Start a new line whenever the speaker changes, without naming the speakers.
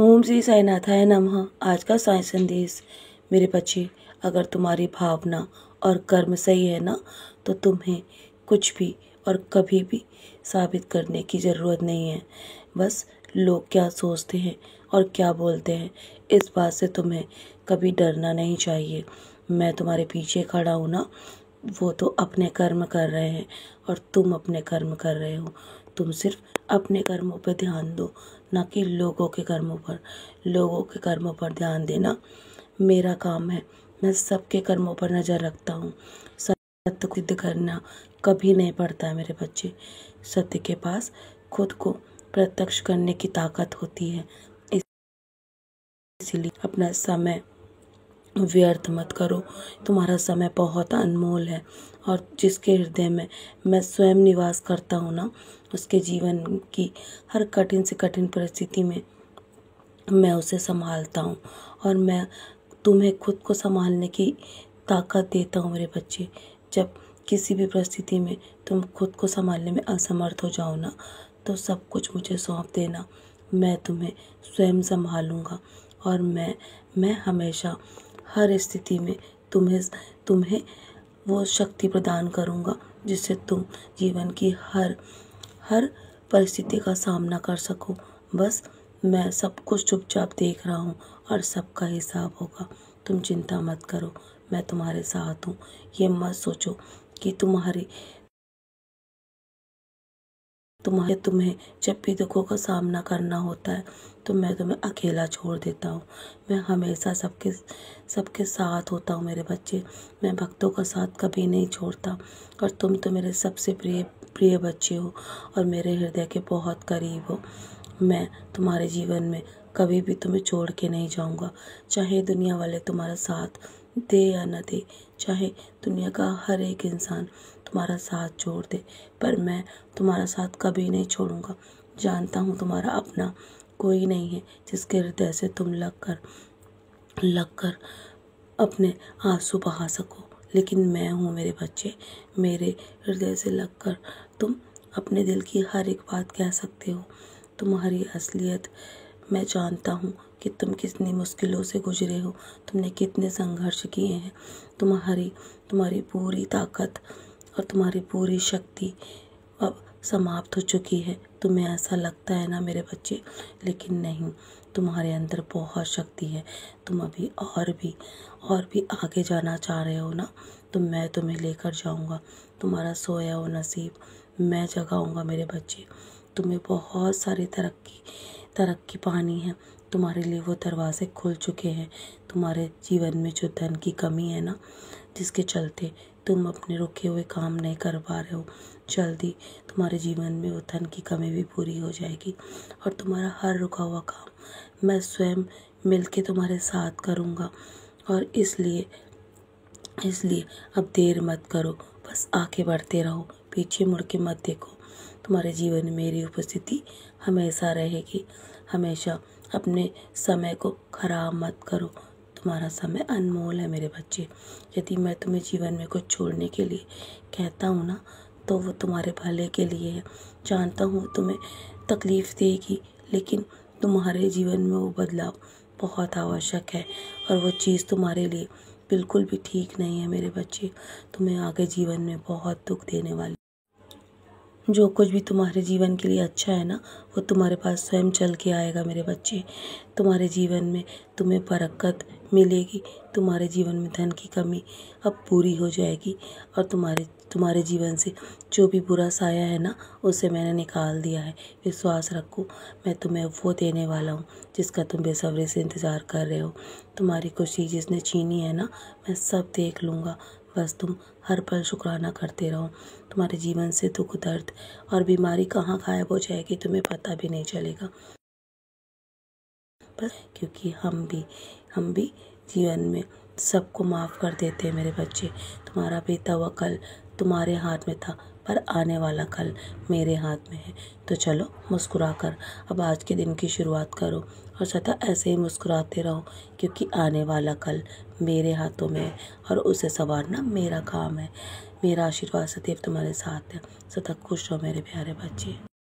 ओम श्री साईनाथाय नमः। आज का साई संदेश। मेरे बच्चे, अगर तुम्हारी भावना और कर्म सही है ना, तो तुम्हें कुछ भी और कभी भी साबित करने की ज़रूरत नहीं है। बस लोग क्या सोचते हैं और क्या बोलते हैं, इस बात से तुम्हें कभी डरना नहीं चाहिए। मैं तुम्हारे पीछे खड़ा हूँ ना। वो तो अपने कर्म कर रहे हैं और तुम अपने कर्म कर रहे हो। तुम सिर्फ अपने कर्मों पर ध्यान दो, ना कि लोगों के कर्मों पर। लोगों के कर्मों पर ध्यान देना मेरा काम है। मैं सबके कर्मों पर नज़र रखता हूँ। सत्य को सिद्ध करना कभी नहीं पड़ता है मेरे बच्चे। सत्य के पास खुद को प्रत्यक्ष करने की ताकत होती है। इसलिए अपना समय व्यर्थ मत करो। तुम्हारा समय बहुत अनमोल है और जिसके हृदय में मैं स्वयं निवास करता हूँ ना, उसके जीवन की हर कठिन से कठिन परिस्थिति में मैं उसे संभालता हूँ और मैं तुम्हें खुद को संभालने की ताकत देता हूँ मेरे बच्चे। जब किसी भी परिस्थिति में तुम खुद को संभालने में असमर्थ हो जाओ ना, तो सब कुछ मुझे सौंप देना। मैं तुम्हें स्वयं संभालूंगा और मैं हमेशा हर स्थिति में तुम्हें वो शक्ति प्रदान करूंगा जिससे तुम जीवन की हर परिस्थिति का सामना कर सको। बस मैं सब कुछ चुपचाप देख रहा हूँ और सबका हिसाब होगा। तुम चिंता मत करो, मैं तुम्हारे साथ हूँ। ये मत सोचो कि तुम्हें जब भी दुखों का सामना करना होता है तो मैं तुम्हें अकेला छोड़ देता हूँ। मैं हमेशा सबके साथ होता हूँ मेरे बच्चे। मैं भक्तों का साथ कभी नहीं छोड़ता और तुम तो मेरे सबसे प्रिय बच्चे हो और मेरे हृदय के बहुत करीब हो। मैं तुम्हारे जीवन में कभी भी तुम्हें छोड़ के नहीं जाऊँगा। चाहे दुनिया वाले तुम्हारा साथ दे या न दे, चाहे दुनिया का हर एक इंसान तुम्हारा साथ छोड़ दे, पर मैं तुम्हारा साथ कभी नहीं छोड़ूंगा। जानता हूँ तुम्हारा अपना कोई नहीं है जिसके हृदय से तुम लगकर अपने आंसू बहा सको, लेकिन मैं हूँ मेरे बच्चे। मेरे हृदय से लगकर तुम अपने दिल की हर एक बात कह सकते हो। तुम्हारी असलियत मैं जानता हूँ कि तुम कितनी मुश्किलों से गुजरे हो, तुमने कितने संघर्ष किए हैं। तुम्हारी पूरी ताकत और तुम्हारी पूरी शक्ति अब समाप्त हो चुकी है। तुम्हें ऐसा लगता है ना मेरे बच्चे, लेकिन नहीं, तुम्हारे अंदर बहुत शक्ति है। तुम अभी और भी आगे जाना चाह रहे हो ना, तो मैं तुम्हें लेकर जाऊंगा। तुम्हारा सोया हो नसीब मैं जगाऊंगा मेरे बच्चे। तुम्हें बहुत सारी तरक्की पानी है। तुम्हारे लिए वो दरवाजे खुल चुके हैं। तुम्हारे जीवन में जो धन की कमी है ना, जिसके चलते तुम अपने रुके हुए काम नहीं कर पा रहे हो, जल्दी तुम्हारे जीवन में वो धन की कमी भी पूरी हो जाएगी और तुम्हारा हर रुका हुआ काम मैं स्वयं मिलके तुम्हारे साथ करूँगा। और इसलिए अब देर मत करो, बस आगे बढ़ते रहो, पीछे मुड़ के मत देखो। तुम्हारे जीवन में मेरी उपस्थिति हमेशा रहेगी। हमेशा अपने समय को खराब मत करो। तुम्हारा समय अनमोल है मेरे बच्चे। यदि मैं तुम्हें जीवन में कुछ छोड़ने के लिए कहता हूँ ना, तो वो तुम्हारे भले के लिए है। जानता हूँ तुम्हें तकलीफ़ देगी, लेकिन तुम्हारे जीवन में वो बदलाव बहुत आवश्यक है और वो चीज़ तुम्हारे लिए बिल्कुल भी ठीक नहीं है मेरे बच्चे। तुम्हें आगे जीवन में बहुत दुख देने वाली। जो कुछ भी तुम्हारे जीवन के लिए अच्छा है ना, वो तुम्हारे पास स्वयं चल के आएगा मेरे बच्चे। तुम्हारे जीवन में तुम्हें बरकत मिलेगी। तुम्हारे जीवन में धन की कमी अब पूरी हो जाएगी और तुम्हारे जीवन से जो भी बुरा साया है ना, उसे मैंने निकाल दिया है। विश्वास रखो, मैं तुम्हें वो देने वाला हूँ जिसका तुम बेसब्री से इंतज़ार कर रहे हो। तुम्हारी खुशी जिसने छीनी है ना, मैं सब देख लूँगा। बस तुम हर पल शुक्राना करते रहो। तुम्हारे जीवन से दुख, दर्द और बीमारी कहाँ गायब हो जाएगी तुम्हें पता भी नहीं चलेगा। बस क्योंकि हम भी जीवन में सबको माफ़ कर देते हैं मेरे बच्चे। तुम्हारा बीता हुआ कल तुम्हारे हाथ में था, पर आने वाला कल मेरे हाथ में है। तो चलो मुस्कुराकर अब आज के दिन की शुरुआत करो और सदा ऐसे ही मुस्कुराते रहो, क्योंकि आने वाला कल मेरे हाथों में है और उसे संवारना मेरा काम है। मेरा आशीर्वाद सदैव तुम्हारे साथ है। सदा खुश रहो मेरे प्यारे बच्चे।